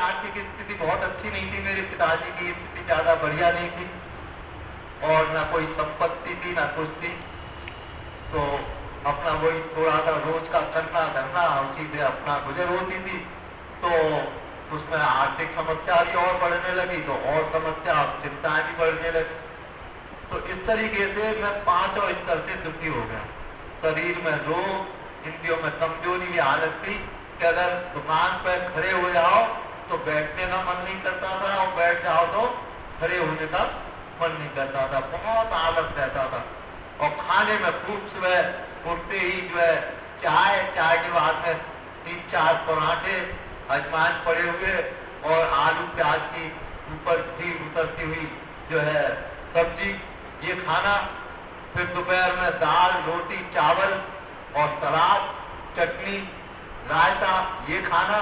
आर्थिक स्थिति बहुत अच्छी नहीं थी, मेरे पिताजी की स्थिति ज्यादा बढ़िया नहीं थी और ना कोई संपत्ति थी ना कुछ थी। तो अपना वही थोड़ा सा रोज का करना धरना, उसी से अपना गुजर होती थी। तो उसमें आर्थिक समस्या भी और बढ़ने लगी, तो और समस्या चिंताएं भी बढ़ने लगी। तो इस तरीके से मैं 5 स्तर से दुखी हो गया। शरीर में रोग, इंद्रियों में कमजोरी की हालत थी कि अगर दुकान पर खड़े हो जाओ तो बैठने का मन नहीं करता था और बैठ जाओ तो खड़े होने का मन नहीं करता था, बहुत आलस रहता था। और खाने में खूब सुबह उठते ही जो है चाय के बाद में 3-4 पराठे अजवाइन पड़े हुए और आलू प्याज की ऊपर की उतरती हुई जो है सब्जी, ये खाना। फिर दोपहर में दाल रोटी चावल और सलाद चटनी रायता, ये खाना।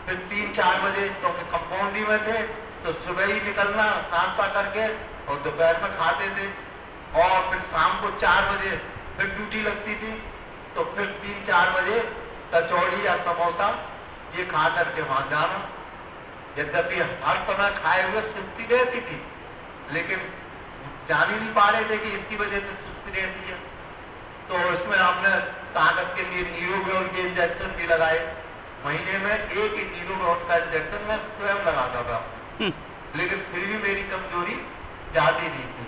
फिर 3-4 बजे क्योंकि कंपाउंडी में थे तो सुबह ही निकलना नाश्ता करके और दोपहर में खाते थे। और फिर शाम को 4 बजे फिर ड्यूटी लगती थी, तो फिर 3-4 बजे कचौड़ी या समोसा ये खा करके वहां जाना। यद्यपि हर समय खाए हुए सुस्ती रहती थी, लेकिन जान ही नहीं पा रहे थे कि इसकी वजह से सुस्ती रहती है। तो इसमें हमने ताकत के लिए नीरोबेन के इंजेक्शन भी लगाए। महीने में एक ही नीरोबेन का इंजेक्शन मैं स्वयं लगाता था, लेकिन फिर भी मेरी कमजोरी जाती नहीं थी।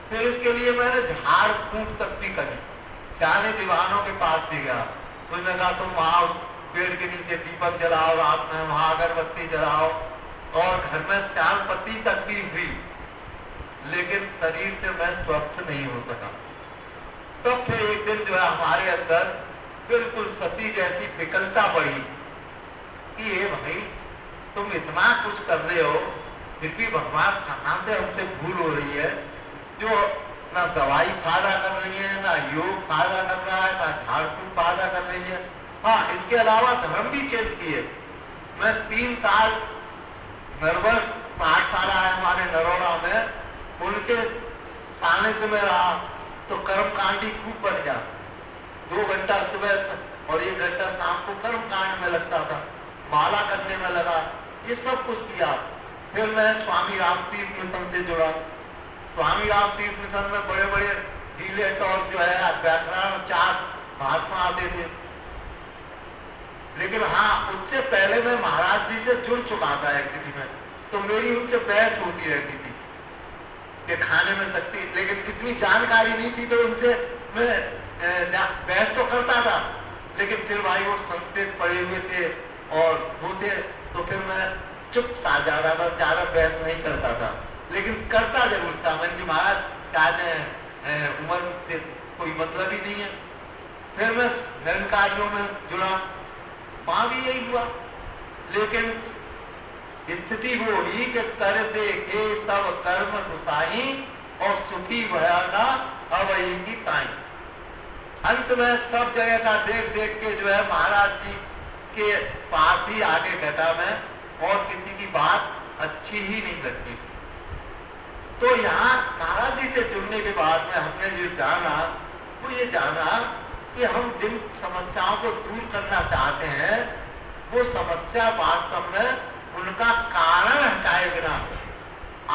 फिर इसके लिए मैंने झाड़ फूंक तक भी करी, सियाने दीवानों के पास भी गया। उसने कहा तुम वहां पेड़ के नीचे दीपक जलाओ, रात में वहां अगरबत्ती जलाओ, और घर में श्यामपत्ती तक भी हुई, लेकिन शरीर से मैं स्वस्थ नहीं हो सका। तब फिर एक दिन जो है हमारे अंदर बिल्कुल सती जैसी विकलता बढ़ी कि ये भाई तुम इतना कुछ कर रहे हो, फिर भी भगवान कहाँ से हमसे भूल हो रही है, जो ना दवाई फायदा कर रही है, ना योग फायदा कर रहा है, ना झाड़ फूक फायदा कर रही है। हाँ, इसके अलावा धर्म भी चेंज किए। मैं 3 साल नरवर पाठशाला है हमारे नरोड़ा में, उनके सानिध्य में रहा तो कर्मकांडी खूब बन गया। 2 घंटा सुबह और 1 घंटा शाम को कर्मकांड में लगता था, माला करने में लगा, ये सब कुछ किया। फिर मैं स्वामी रामतीर्थ मिशन से जुड़ा। स्वामी रामतीर्थ मिशन में बड़े बड़े डीलेट और जो है व्याकरण 4 महात्मा आते थे। लेकिन हाँ, उससे पहले मैं महाराज जी से जुड़ चुका था एक्चुअली में, तो मेरी उनसे बहस होती रहती थी कि खाने में शक्ति, लेकिन इतनी जानकारी नहीं थी तो उनसे मैं बहस तो करता था, लेकिन फिर भाई वो संस्कृत पढ़े हुए थे और वो थे, तो फिर मैं चुप सा ज्यादा बहस नहीं करता था, लेकिन करता जरूर था। मैंने कि महाराज क्या उम्र से कोई मतलब ही नहीं है। फिर मैं निरंकारियों में जुड़ा, वहां भी यही हुआ, लेकिन स्थिति वो हुई कि कर देखे सब कर्म दुसाई और सुखी भयाना अवई की ताई। अंत में सब जगह का देख देख के जो है महाराज जी के पास ही आगे घटा मैं, और किसी की बात अच्छी ही नहीं लगती। तो यहाँ महाराज जी से जुड़ने के बाद में हमने जो जाना वो ये जाना कि हम जिन समस्याओं को दूर करना चाहते हैं वो समस्या वास्तव में उनका कारण हटाए बिना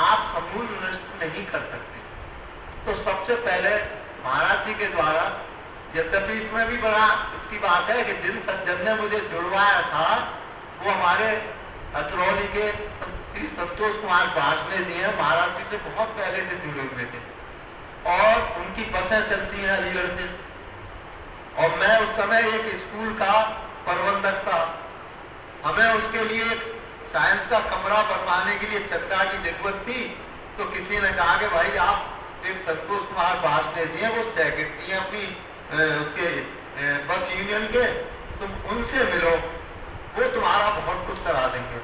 आप समूल नष्ट नहीं कर सकते। तो सबसे पहले महाराज जी के द्वारा, यद्यपि इसमें भी बड़ा इसकी बात है कि जिन सज्जन ने मुझे जुड़वाया था वो हमारे अतरौली के श्री संतोष कुमार भाषणे जी हैं, महाराज जी से बहुत पहले से जुड़े हुए थे और उनकी बसें चलती हैं अलीगढ़ से। और मैं उस समय एक स्कूल का प्रबंधक था। हमें उसके लिए साइंस का कमरा बनवाने के लिए चंदा की जरूरत थी, तो किसी ने कहा कि भाई आप एक संतोष कुमार भाषणे जी हैं, वो सेक्रेटरी हैं अपनी उसके बस यूनियन के, तुम उनसे मिलो, वो तुम्हारा बहुत कुछ करा देंगे।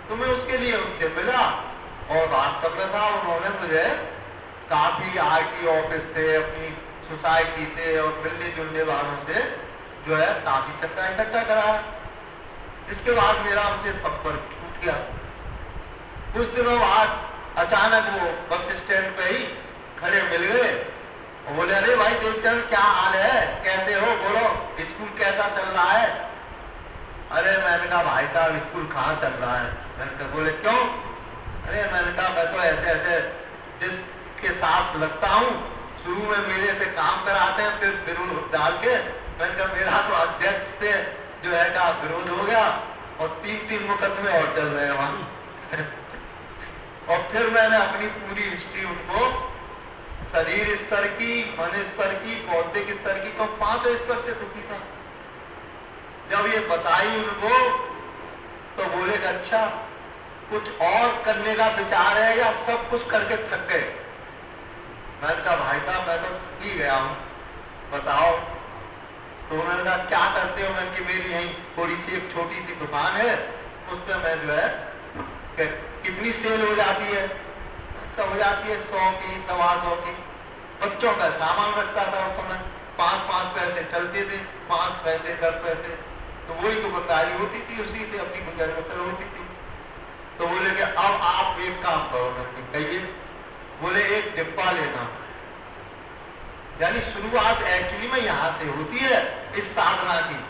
तो मैं उसके लिए उनसे मिला और वास्तव में साहब उन्होंने मुझे काफी आरटी ऑफिस से, अपनी सोसाइटी से और मिलने जुलने वालों से जो है काफी चंदा इकट्ठा कराया। इसके बाद मेरा उनसे संपर्क छूट गया। कुछ दिनों बाद अचानक वो बस स्टैंड पे ही खड़े मिल गए और बोले, अरे भाई देवचंद क्या हाल है, कैसे हो, बोलो स्कूल कैसा चल रहा है। अरे मैंने कहा भाई साहब स्कूल कहाँ चल रहा है? मैंने कहा बोले क्यों? अरे मैंने कहा मैं तो ऐसे ऐसे जिसके साथ लगता हूँ शुरू में मेरे से काम कराते हैं फिर विरोध डाल के। मैंने कहा मेरा तो अध्यक्ष से जो है का विरोध हो गया और 3 मुकदमे और चल रहे हैं वहां। और फिर मैंने अपनी पूरी हिस्ट्री उनको शरीर स्तर की, मन स्तर की, बौद्धिक स्तर की, तो 5 स्तर से दुखी था। जब ये बताई उनको तो बोले कि अच्छा कुछ और करने का विचार है या सब कुछ करके थक गए? मैंने कहा भाई साहब मैं तो थक ही गया हूं, बताओ। तो उन्होंने कहा क्या करते हो? मैंने कि मेरी यही थोड़ी सी एक छोटी सी दुकान है, उस पर मैं जो है कितनी सेल हो जाती है? तो हो जाती है 100 की, 125 की। बच्चों का सामान रखता था उस समय, 5-5 पैसे चलते थे, 5 पैसे 10 पैसे, तो वही दुकानदारी होती थी, उसी से अपनी गुजर बसर होती थी। तो बोले कि अब आप एक काम करो। मैंने कहिए? बोले एक डिब्बा लेना। यानी शुरुआत एक्चुअली में यहाँ से होती है इस साधना की,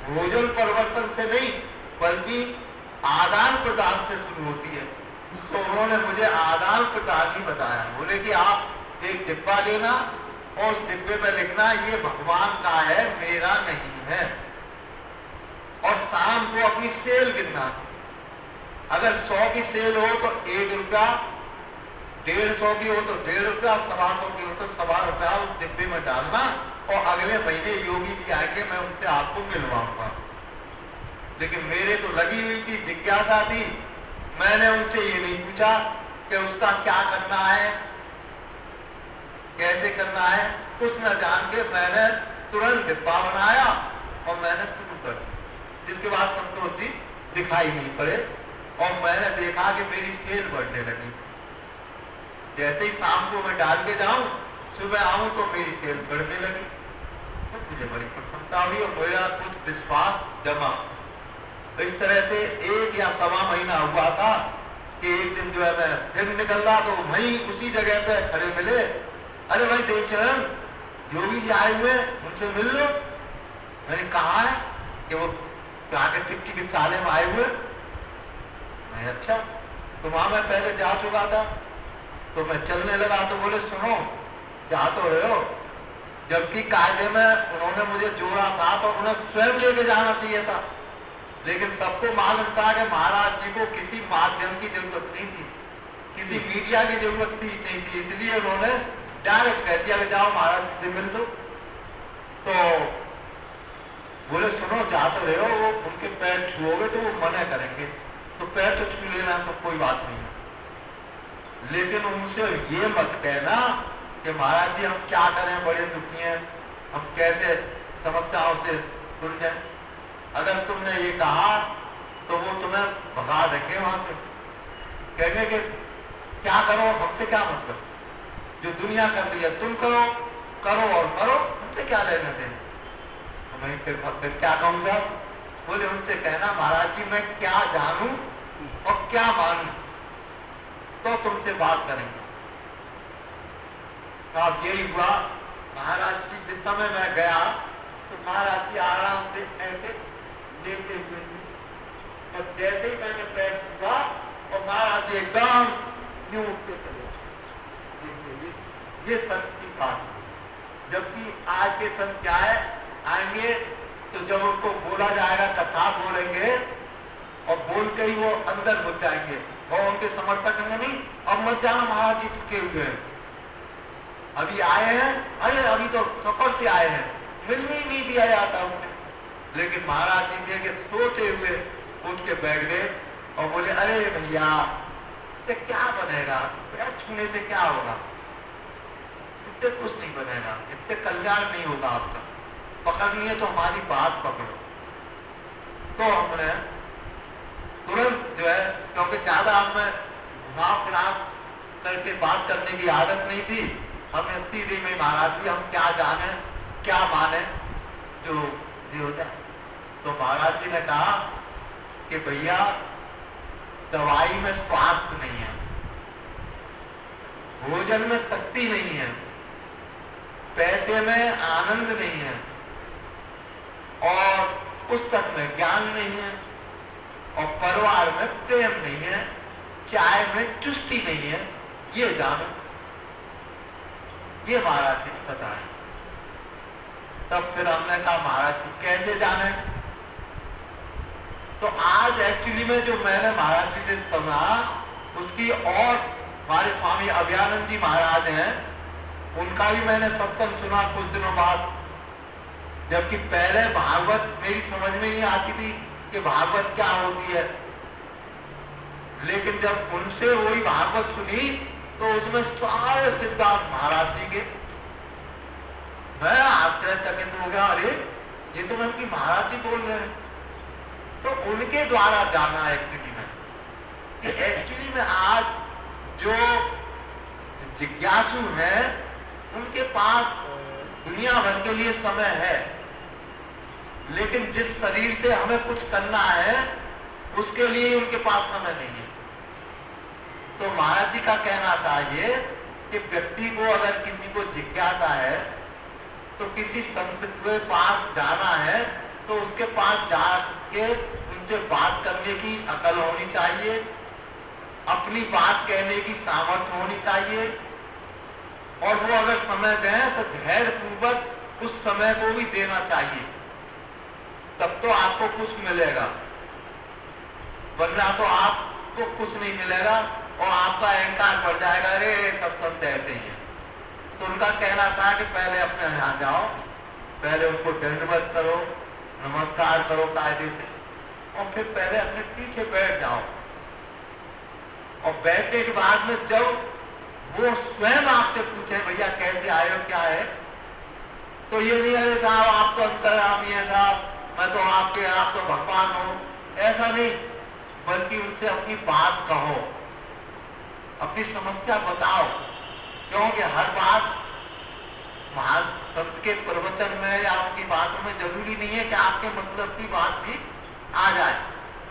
भोजन परिवर्तन से नहीं बल्कि आदान प्रदान से शुरू होती है। तो उन्होंने मुझे आदान प्रदान ही बताया। बोले कि आप एक डिब्बा लेना और उस डिब्बे पे लिखना ये भगवान का है, मेरा नहीं है। और शाम को अपनी सेल गिनना, अगर 100 की सेल हो तो 1 रुपया, 150 की हो तो 1.5 रुपया, 125 की हो तो 1.25 रुपया उस डिब्बे में डालना। और अगले महीने योगी जी आएंगे, मैं उनसे आपको मिलवाऊंगा। लेकिन मेरे तो लगी हुई थी, जिज्ञासा थी। मैंने उनसे ये नहीं पूछा कि उसका क्या करना है, कैसे करना है, कुछ न जान के मैंने तुरंत डिब्बा बनाया और मैंने शुरू कर दिया। जिसके बाद संतोष जी दिखाई नहीं पड़े और मैंने देखा कि मेरी सेल बढ़ने लगी। जैसे ही शाम को मैं डाल के जाऊं, सुबह आऊं तो मेरी सेल बढ़ने लगी। तो मुझे बड़ी प्रसन्नता हुई और मेरा कुछ विश्वास जमा। इस तरह से 1 या 1.25 महीना हुआ था कि एक दिन जो है मैं फिर निकल रहा तो वहीं उसी जगह पे खड़े मिले। अरे भाई देवचरण, योगी जी आए हुए, उनसे मिल लो। मैंने कहा है कि वो प्राकृतिक चिकित्सालय में आए हुए। मैं अच्छा, तो वहां मैं पहले जा चुका था। तो मैं चलने लगा तो बोले सुनो, जा तो रहे हो, जबकि कायदे में उन्होंने मुझे जोड़ा था तो उन्हें स्वयं लेके जाना चाहिए था। लेकिन सबको मालूम था कि महाराज जी को किसी माध्यम की जरूरत नहीं थी, किसी मीडिया की जरूरत थी नहीं थी, इसलिए उन्होंने डायरेक्ट कह दिया कि जाओ महाराज जी से मिल लो। तो बोले सुनो, जा तो रहे हो, वो उनके पैर छुओगे तो वो मना करेंगे, तो पैर तो छू लेना, तो कोई बात नहीं है। लेकिन उनसे ये मत कहना कि महाराज जी हम क्या करें, बड़े दुखी हैं, हम कैसे समस्याओं से सुलझें। अगर तुमने ये कहा तो वो तुम्हें भगा देंगे वहां से, कहेंगे कि क्या करो, हमसे क्या मतलब, जो दुनिया कर रही है तुम करो, करो और मरो, हमसे क्या लेना देना। तो मैं फिर क्या कहूँगा? बोले उनसे कहना महाराज जी मैं क्या जानूं और क्या मानूं, तो तुमसे बात करेंगे। तो अब यही हुआ। महाराज जी जिस समय मैं गया तो महाराज जी आराम से ऐसे लेटे हुए थे और जैसे ही मैंने पैर छुआ और महाराज जी एकदम यूं उठते चले। ये संत की बात है। जबकि आज के संत क्या है, आएंगे तो जब उनको बोला जाएगा, कथा बोलेंगे और बोल के ही वो अंदर घुस जाएंगे और उनके समर्थक नहीं, अब मत जाना महाराज जी थके हुए हैं, अभी आए हैं, अरे अभी तो सफर से आए हैं, मिलने ही नहीं दिया जाता उनसे। लेकिन महाराज जी देखे सोते हुए उठ के बैठ गए और बोले अरे भैया इससे क्या बनेगा, पैर छूने से क्या होगा, इससे कुछ नहीं बनेगा, इससे कल्याण नहीं होगा आपका, पकड़नी है तो हमारी बात पकड़ो। तो हमने तुरंत जो है, क्योंकि ज्यादा हमें घुमाव फिराव करके बात करने की आदत नहीं थी, हमें सीधे में महाराज जी हम क्या जाने क्या माने जो ये हो जाए। तो महाराज जी ने कहा कि भैया दवाई में स्वास्थ्य नहीं है, भोजन में शक्ति नहीं है, पैसे में आनंद नहीं है और पुस्तक में ज्ञान नहीं है, और परिवार में प्रेम नहीं है, चाय में चुस्ती नहीं है, ये जानो। ये महाराज जी ने बताया। तब फिर हमने कहा महाराज जी कैसे जाने? तो आज एक्चुअली में जो मैंने महाराज जी से सुना उसकी, और हमारे स्वामी अभयानंद जी महाराज हैं, उनका भी मैंने सत्संग सुना कुछ दिनों बाद। जबकि पहले भागवत मेरी समझ में नहीं आती थी कि भागवत क्या होती है, लेकिन जब उनसे वही भागवत सुनी तो उसमें सारे सिद्धांत महाराज जी के, मैं आश्चर्यचकित हो गया, अरे ये तो उनकी महाराज जी बोल रहे हैं। तो उनके द्वारा जाना एक्चुअली में कि एक्चुअली में आज जो जिज्ञासु है उनके पास दुनिया भर के लिए समय है, लेकिन जिस शरीर से हमें कुछ करना है उसके लिए उनके पास समय नहीं है। तो महाराज जी का कहना था ये कि व्यक्ति को अगर किसी को जिज्ञासा है तो किसी संत के पास जाना है तो उसके पास जाके उनसे बात करने की अकल होनी चाहिए, अपनी बात कहने की सामर्थ्य होनी चाहिए, और वो अगर समय दें तो धैर्य पूर्वक उस समय को भी देना चाहिए, तब तो आपको कुछ मिलेगा, वरना तो आपको कुछ नहीं मिलेगा और आपका अहंकार बढ़ जाएगा, अरे सब संत ऐसे ही हैं। तो उनका कहना था कि पहले अपने यहाँ जाओ, पहले उनको दंडवत करो, नमस्कार करो कायदे से, और फिर पहले अपने पीछे बैठ जाओ, और बैठने के बाद में जब वो स्वयं आपसे पूछे भैया कैसे आए हो क्या है, तो ये नहीं अरे साहब आप तो अंतर्यामी है साहब, मैं तो आपके, आप तो भगवान हो, ऐसा नहीं, बल्कि उनसे अपनी बात कहो, अपनी समस्या बताओ, क्योंकि हर बात संत के प्रवचन में या आपकी बातों में जरूरी नहीं है कि आपके मतलब की बात भी आ जाए,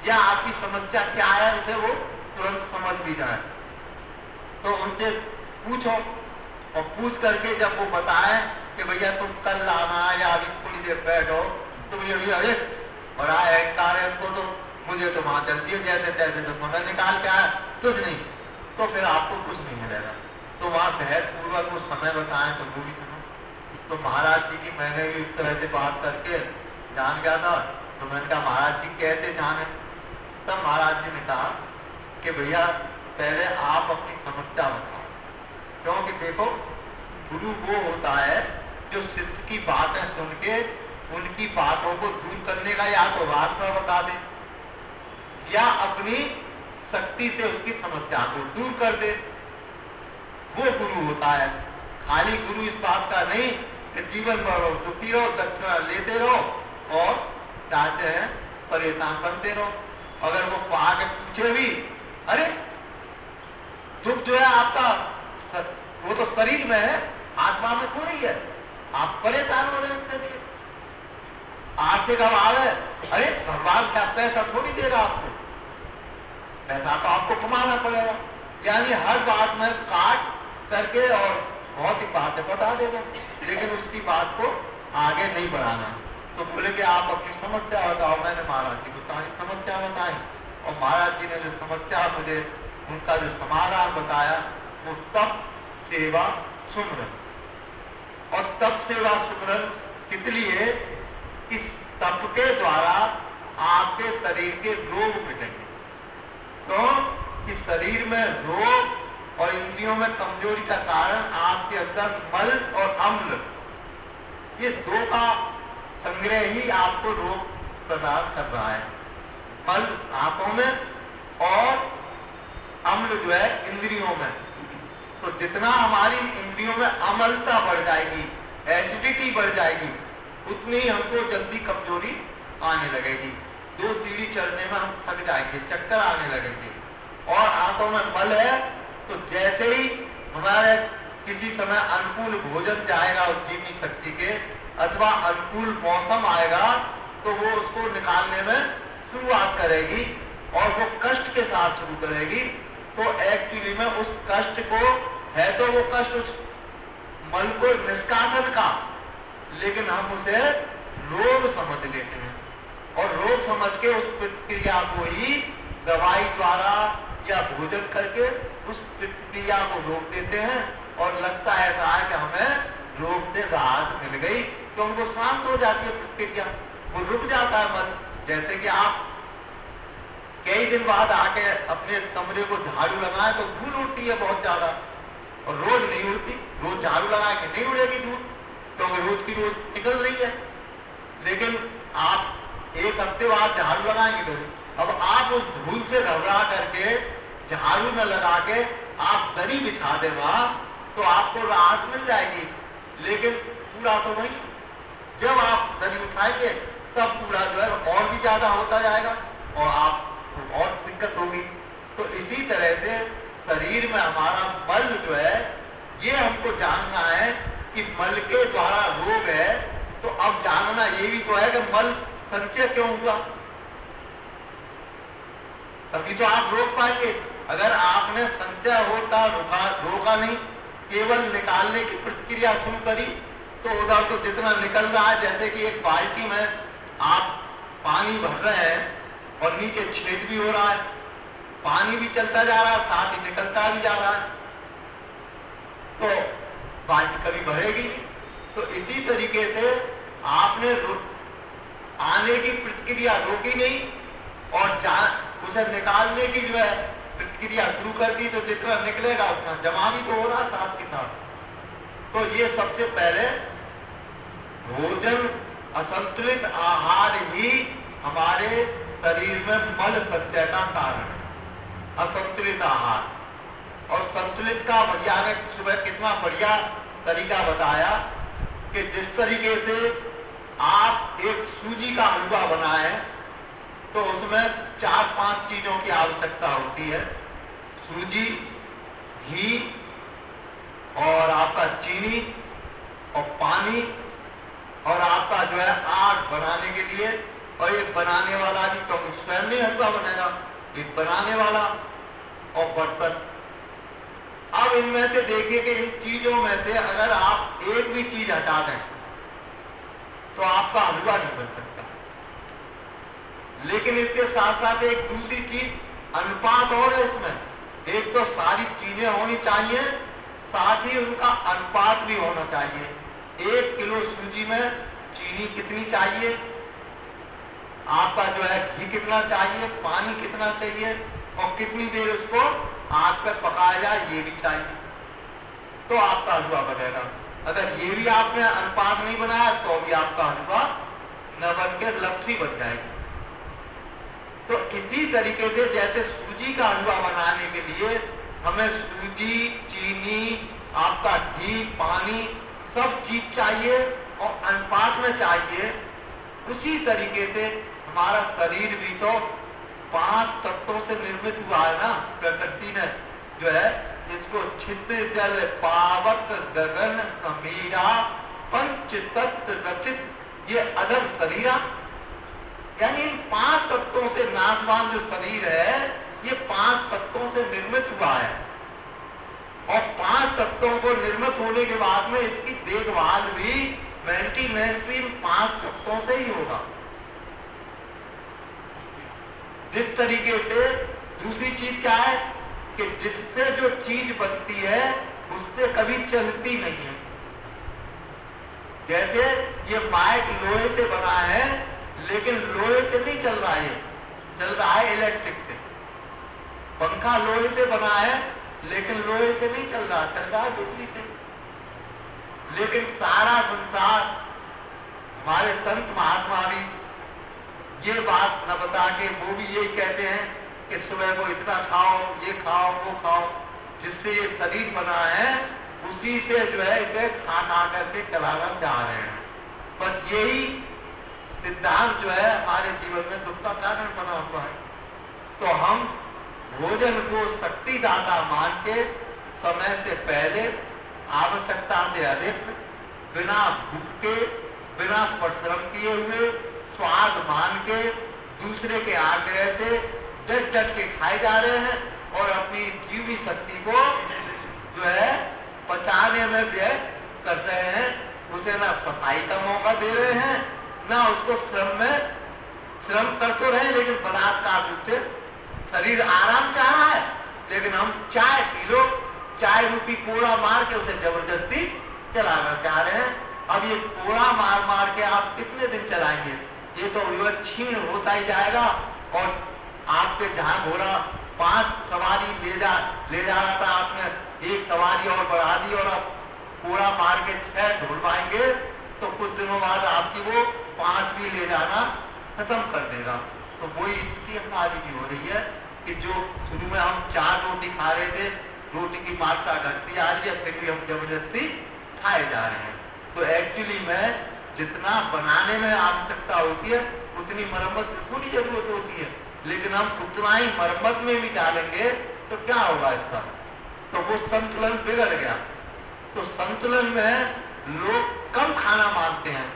या आपकी समस्या क्या है उसे वो तुरंत समझ भी जाए। तो उनसे पूछो, और पूछ करके जब वो बताए कि भैया तुम कल आना या अभी थोड़ी देर बैठो, तो भैया अरे बड़ा अहंकार है उनको, तो मुझे तो वहां चलती है जैसे तैसे, तो समय निकाल के आया कुछ नहीं, तो फिर आपको कुछ नहीं मिलेगा। तो वहां धैर्य पूर्वक वो समय बताएं तो वो भी सुनो। तो महाराज जी की मैंने भी इस तरह से बात करके जान गया था। तो मैंने कहा महाराज जी कैसे जाने? तब महाराज जी ने कहा कि भैया पहले आप अपनी समस्या बताओ, क्योंकि देखो गुरु वो होता है जो शिष्य की बातें सुन के उनकी बातों को दूर करने का या तो रास्ता बता दे या अपनी शक्ति से उसकी समस्या को दूर कर दे, वो गुरु होता है। खाली गुरु इस बात का नहीं कि जीवन भर दुखी रहो, दक्षिणा लेते रहो और चाहते हैं परेशान बनते रहो। अगर वो आगे पूछे भी अरे दुख जो है आपका वो तो शरीर में है, आत्मा में थोड़ी है, आप परेशान हो रहे हैं इससे भी। आर्थिक अभाव है, अरे भगवान क्या पैसा थोड़ी देगा आपको, पैसा तो आपको कमाना पड़ेगा। यानी हर बात में काट करके और बहुत ही बातें बता देगा, लेकिन उसकी बात को आगे नहीं बढ़ाना। तो बोले कि आप अपनी समस्या बताओ। मैंने महाराज जी को सारी समस्या बताई, और महाराज जी ने जो समस्या मुझे उनका जो समाधान बताया वो तप सेवा सुमरन। और तप सेवा सुमरन इसलिए इस तप के द्वारा आपके शरीर के रोग मिटेंगे। तो इस शरीर में रोग और इंद्रियों में कमजोरी का कारण आपके अंदर मल और अम्ल, ये दो का संग्रह ही आपको रोग प्रदान कर रहा है। मल आंखों में और अम्ल जो है इंद्रियों में। तो जितना हमारी इंद्रियों में अम्लता बढ़ जाएगी, एसिडिटी बढ़ जाएगी, उतनी हमको जल्दी कमजोरी आने लगेगी। 2 सीढ़ी चढ़ने में हम थक जाएंगे, चक्कर आने लगेंगे। और आंखों में मल है तो जैसे ही हमारे किसी समय अनुकूल भोजन जाएगा उज्जीवनी शक्ति के, अथवा अनुकूल मौसम आएगा, तो वो उसको निकालने में शुरुआत करेगी और वो कष्ट के साथ शुरू करेगी। तो एक्चुअली में उस कष्ट को है तो वो कष्ट उस मल को निष्कासन का, लेकिन हम उसे रोग समझ लेते हैं। और रोग समझ के उस प्रतिक्रिया को ही दवाई द्वारा या भोजन करके उस प्रतिक्रिया को रोक देते हैं और लगता है ऐसा है कि हमें रोग से राहत मिल गई, तो उनको शांत हो जाती है प्रतिक्रिया, वो रुक जाता है मन। जैसे कि आप कई दिन बाद आके अपने कमरे को झाड़ू लगाए तो धूल उड़ती है बहुत ज्यादा, और रोज नहीं उड़ती। रोज झाड़ू लगा के नहीं उड़ेगी धूल, क्योंकि रोज की रोज निकल रही है। लेकिन आप एक हफ्ते बाद झाड़ू लगाएंगे तो अब आप उस धूल से घबरा करके झाड़ू में लगा के आप दरी बिछा दे वहां, तो आपको राहत मिल जाएगी। लेकिन पूरा तो नहीं, जब आप दरी उठाएंगे तब पूरा जो है और भी ज्यादा होता जाएगा और आप और दिक्कत होगी। तो इसी तरह से शरीर में हमारा मल जो है, ये हमको जानना है कि मल के द्वारा रोग है, तो अब जानना ये भी तो है कि मल संचय क्यों हुआ, तभी तो आप रोक पाएंगे। अगर आपने संचय होता रोका नहीं, केवल निकालने की प्रतिक्रिया शुरू करी, तो उधर तो जितना निकल रहा है, जैसे कि एक बाल्टी में आप पानी भर रहे हैं और नीचे छेद भी हो रहा है, पानी भी चलता जा रहा है, साथ ही निकलता भी जा रहा है, तो बाल्टी कभी भरेगी नहीं। तो इसी तरीके से आपने आने की प्रतिक्रिया रोकी नहीं और उसे निकालने की जो है प्रतिक्रिया शुरू कर दी, तो जितना निकलेगा उतना जमा भी तो हो रहा साथ के साथ। तो ये सबसे पहले भोजन, असंतुलित आहार ही हमारे शरीर में मल संचय का कारण है। असंतुलित आहार और संतुलित का भैया ने सुबह कितना बढ़िया तरीका बताया कि जिस तरीके से आप एक सूजी का हलवा बनाए तो उसमें 4-5 चीजों की आवश्यकता होती है, सूजी, घी और आपका चीनी और पानी और आपका जो है आग बनाने के लिए, और एक बनाने वाला भी, क्योंकि स्वयं नहीं हलवा बनेगा, एक बनाने वाला और बर्तन। अब इनमें से देखिए कि इन चीजों में से अगर आप एक भी चीज हटा दें तो आपका हलवा नहीं बन सकता। लेकिन इसके साथ साथ एक दूसरी चीज अनुपात और है इसमें, एक तो सारी चीजें होनी चाहिए, साथ ही उनका अनुपात भी होना चाहिए। 1 किलो सूजी में चीनी कितनी चाहिए, आपका जो है घी कितना चाहिए, पानी कितना चाहिए और कितनी देर उसको आग पे पकाया जाए, ये भी चाहिए, तो आपका हलवा बनेगा। अगर ये भी आपने अनुपात नहीं बनाया तो भी आपका हलवा न बन के लपसी बन जाएगी। तो इसी तरीके से जैसे सूजी का हलवा बनाने के लिए हमें सूजी, चीनी, आपका घी, पानी सब चीज चाहिए और अनुपात में चाहिए, उसी तरीके से हमारा शरीर भी तो 5 तत्वों से निर्मित हुआ है ना। प्रकृति ने जो है इसको छिद्र जल पावक गगन समीरा पंच तत्व रचित, ये अदब शरीरा, यानी इन 5 तत्वों से नाशवान जो शरीर है ये 5 तत्वों से निर्मित हुआ है, और 5 तत्वों को निर्मित होने के बाद में इसकी देखभाल भी, मेंटेनेंस भी 5 तत्वों से ही होगा। जिस तरीके से दूसरी चीज क्या है कि जिससे जो चीज बनती है उससे कभी चलती नहीं है। जैसे ये माइक लोहे से बना है, लेकिन लोहे से नहीं चल रहा है, चल रहा है इलेक्ट्रिक से। पंखा लोहे से बना है, लेकिन लोहे से नहीं चल रहा, चल रहा है बिजली से। लेकिन सारा संसार, हमारे संत महात्मा भी ये बात न बता के वो भी यही कहते हैं कि सुबह को इतना खाओ, ये खाओ, वो खाओ, जिससे ये शरीर बना है उसी से जो है इसे खा करके चलाना चाह रहे हैं। बस यही सिद्धांत जो है हमारे जीवन में दुख का कारण बना हुआ है। तो हम भोजन को शक्तिदाता मान के समय से पहले, आवश्यकता से अधिक, बिना भूख के, बिना परिश्रम किए हुए, स्वाद मान के, दूसरे के आग्रह से डट के खाए जा रहे हैं और अपनी जीवी शक्ति को जो है पचाने में व्यय कर रहे हैं। उसे ना सफाई का मौका दे रहे हैं, ना उसको श्रम में श्रम कर तो रहे लेकिन बलात्कार रूप से। शरीर आराम चाह रहा है लेकिन हम चाय पी लो, चाय रूपी कोड़ा मार के उसे जबरदस्ती चलाना चाह रहे हैं। अब ये कोड़ा मार मार के आप कितने दिन चलाएंगे? ये तो क्षीण होता ही जाएगा। और आपके जहां घोड़ा 5 सवारी ले जा रहा था, आपने एक सवारी और बढ़ा दी और अब कोड़ा मार के 6 ढूंढवाएंगे तो कुछ दिनों बाद आपकी वो 5 भी ले जाना खत्म कर देगा। तो वही स्थिति हमारी भी हो रही है कि जो शुरू में हम 4 रोटी खा रहे थे, रोटी की मात्रा घटती आ रही है, फिर भी हम जबरदस्ती खाए जा रहे हैं। तो एक्चुअली में जितना बनाने में आवश्यकता होती है उतनी मरम्मत में थोड़ी जरूरत होती है, लेकिन हम उतना ही मरम्मत में भी डालेंगे तो क्या होगा इसका? तो वो संतुलन बिगड़ गया। तो संतुलन में लोग कम खाना मानते हैं।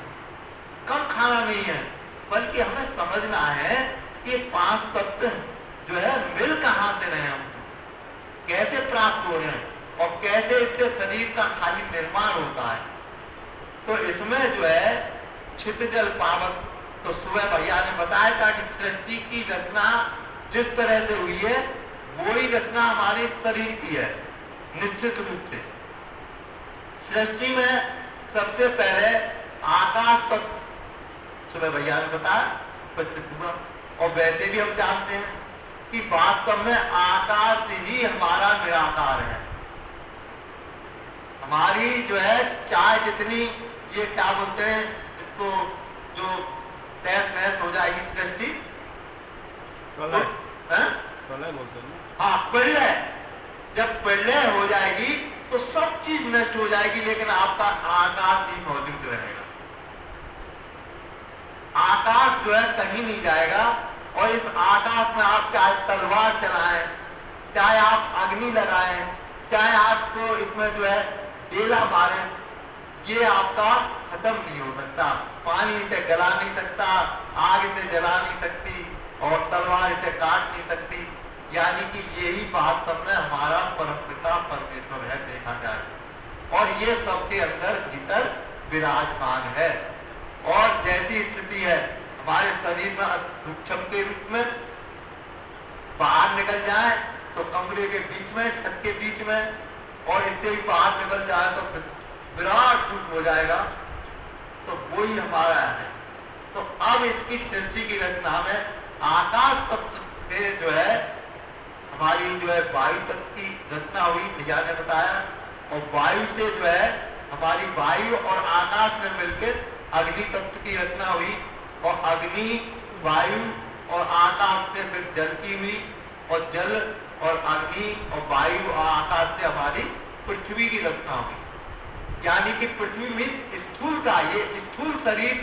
कम खाना नहीं है, बल्कि हमें समझना है कि 5 तत्व जो है मिल कहां से रहे हैं, हमको कैसे प्राप्त हो रहे हैं और कैसे इससे शरीर का खाली निर्माण होता है। तो इसमें जो है छितजल पावक, तो सुबह भैया ने बताया था कि सृष्टि की रचना जिस तरह से हुई है वही रचना हमारे शरीर की है। निश्चित रूप से सृष्टि में सबसे पहले आकाश तत्व सुबह भैया ने बताया उपस्थित हुआ। और वैसे भी हम जानते हैं कि वास्तव में आकाश ही हमारा निराकार है। हमारी जो है चाय जितनी ये क्या बोलते हैं इसको, जो तहस नहस हो जाएगी सृष्टि, प्रलय बोलते हैं। हाँ, प्रलय। जब प्रलय हो जाएगी तो सब चीज नष्ट हो जाएगी, लेकिन आपका आकाश ही मौजूद रहेगा। आकाश जो है कहीं नहीं जाएगा। और इस आकाश में आप चाहे तलवार चलाएं, चाहे आप अग्नि लगाएं, चाहे आपको इसमें जो है डेला मारें, ये आपका खत्म नहीं हो सकता। पानी इसे गला नहीं सकता, आग इसे जला नहीं सकती और तलवार इसे काट नहीं सकती। यानी कि यही वास्तव में हमारा परमपिता परमेश्वर है, देखा जाए। और ये सबके अंदर भीतर विराजमान है। और जैसी स्थिति है हमारे शरीर में सूक्ष्म के रूप में, बाहर निकल जाए तो कमरे के बीच में, छत के बीच में, और इससे भी बाहर निकल जाए तो विराट रूप हो जाएगा। तो वही हमारा है। तो अब इसकी सृष्टि की रचना में आकाश तत्व से जो है हमारी जो है वायु तत्व की रचना हुई, भैया ने बताया। और वायु से जो है हमारी वायु और आकाश में मिलकर अग्नि तत्व की रचना हुई। और अग्नि, वायु और आकाश से फिर जल की हुई। और जल और अग्नि और वायु और आकाश से हमारी पृथ्वी की रचना हुई। यानी कि पृथ्वी में स्थूल था, ये स्थूल शरीर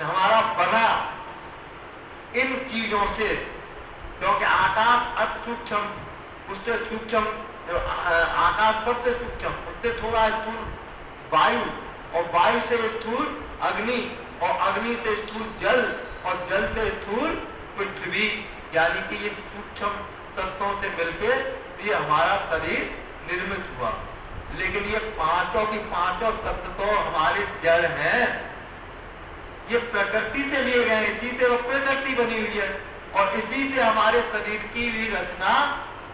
हमारा बना इन चीजों से, क्योंकि आकाश अति सूक्ष्म, उससे सूक्ष्म आकाश सबसे सूक्ष्म, उससे थोड़ा स्थूल वायु, और वायु से स्थूल अग्नि, और अग्नि से स्थूल जल, और जल से स्थूल पृथ्वी। यानी कि ये सूक्ष्म तत्वों से मिलकर ये हमारा शरीर निर्मित हुआ। लेकिन ये पांचों की पांचों तत्व तो हमारे जड़ हैं, ये प्रकृति से लिए गए, इसी से वो प्रकृति बनी हुई है और इसी से हमारे शरीर की भी रचना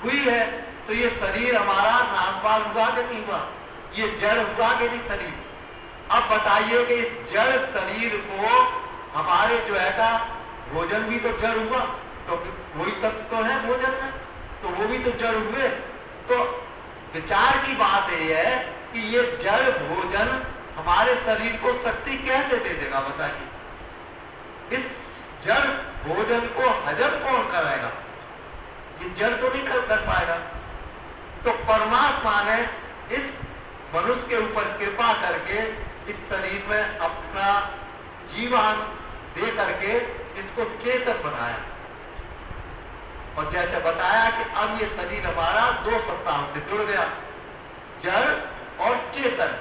हुई है। तो ये शरीर हमारा नाशवान हुआ कि नहीं हुआ? ये जड़ हुआ कि नहीं शरीर? अब बताइए कि इस जड़ शरीर को हमारे जो है का भोजन भी तो जड़ हुआ, क्योंकि वही तत्व तो है भोजन में, तो वो भी तो जड़ हुए। तो विचार की बात यह है कि ये जड़ भोजन हमारे शरीर को शक्ति कैसे दे देगा? बताइए। इस जड़ भोजन को हजम कौन कराएगा? ये जड़ तो नहीं कर पाएगा। तो परमात्मा ने इस मनुष्य के ऊपर कृपा करके इस शरीर में अपना जीवन दे करके इसको चेतन बनाया। और जैसे बताया कि अब ये शरीर हमारा 2 सत्ताओं से जुड़ गया, जड़ और चेतन।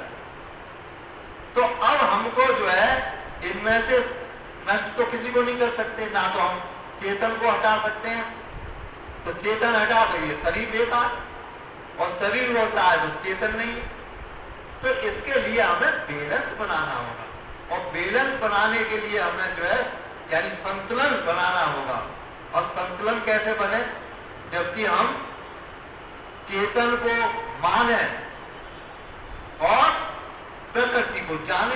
तो अब हमको जो है इनमें से नष्ट तो किसी को नहीं कर सकते, ना तो हम चेतन को हटा सकते हैं। तो चेतन हटा तो ये शरीर बेकार, और शरीर होता है तो चेतन नहीं है। तो इसके लिए हमें बैलेंस बनाना होगा, और बैलेंस बनाने के लिए हमें जो है यानी संतुलन बनाना होगा। और संतुलन कैसे बने? जबकि हम चेतन को माने और प्रकृति को जाने,